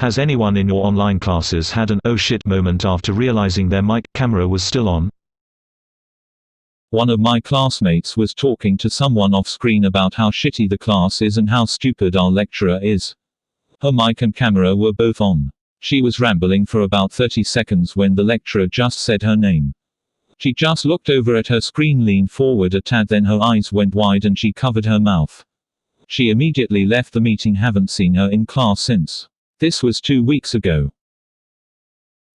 Has anyone in your online classes had an "oh shit" moment after realizing their mic camera was still on? One of my classmates was talking to someone off-screen about how shitty the class is and how stupid our lecturer is. Her mic and camera were both on. She was rambling for about 30 seconds when the lecturer just said her name. She just looked over at her screen, leaned forward a tad, then her eyes went wide and she covered her mouth. She immediately left the meeting. Haven't seen her in class since. This was 2 weeks ago.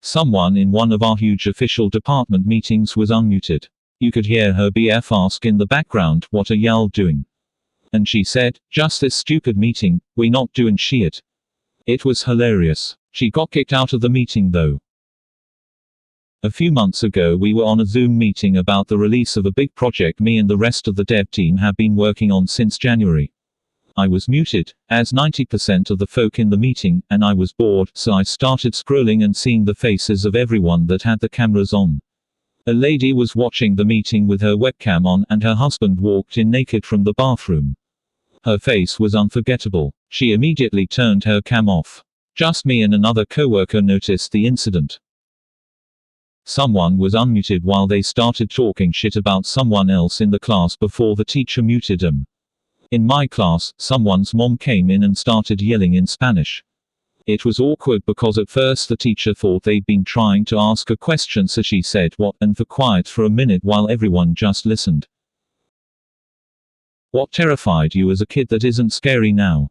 Someone in one of our huge official department meetings was unmuted. You could hear her BF ask in the background, "What are y'all doing?" And she said, "Just this stupid meeting, we not doing shit." It was hilarious. She got kicked out of the meeting though. A few months ago we were on a Zoom meeting about the release of a big project me and the rest of the dev team have been working on since January. I was muted, as 90% of the folk in the meeting, and I was bored, so I started scrolling and seeing the faces of everyone that had the cameras on. A lady was watching the meeting with her webcam on, and her husband walked in naked from the bathroom. Her face was unforgettable. She immediately turned her cam off. Just me and another coworker noticed the incident. Someone was unmuted while they started talking shit about someone else in the class before the teacher muted them. In my class, someone's mom came in and started yelling in Spanish. It was awkward because at first the teacher thought they'd been trying to ask a question, so she said "what" and for quiet for a minute while everyone just listened. What terrified you as a kid that isn't scary now?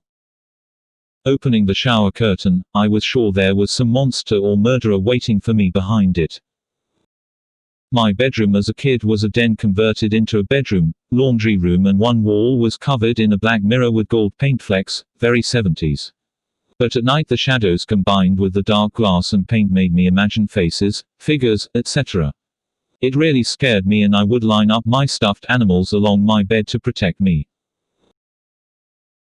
Opening the shower curtain, I was sure there was some monster or murderer waiting for me behind it. My bedroom as a kid was a den converted into a bedroom, laundry room, and one wall was covered in a black mirror with gold paint flecks, very 70s. But at night the shadows combined with the dark glass and paint made me imagine faces, figures, etc. It really scared me, and I would line up my stuffed animals along my bed to protect me.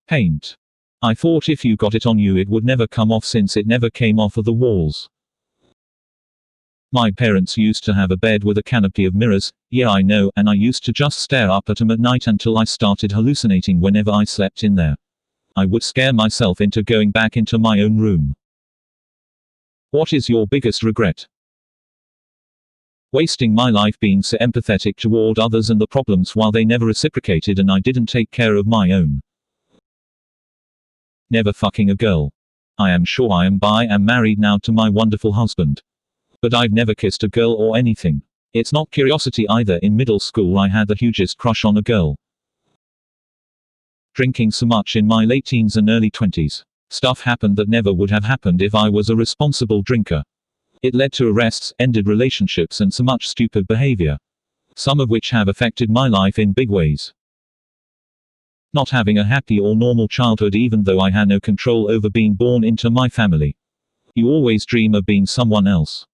Paint. I thought if you got it on you it would never come off, since it never came off of the walls. My parents used to have a bed with a canopy of mirrors, yeah I know, and I used to just stare up at them at night until I started hallucinating whenever I slept in there. I would scare myself into going back into my own room. What is your biggest regret? Wasting my life being so empathetic toward others and the problems while they never reciprocated and I didn't take care of my own. Never fucking a girl. I am sure I am bi and married now to my wonderful husband. But I've never kissed a girl or anything. It's not curiosity either. In middle school I had the hugest crush on a girl. Drinking so much in my late teens and early 20s. Stuff happened that never would have happened if I was a responsible drinker. It led to arrests, ended relationships, and so much stupid behavior. Some of which have affected my life in big ways. Not having a happy or normal childhood, even though I had no control over being born into my family. You always dream of being someone else.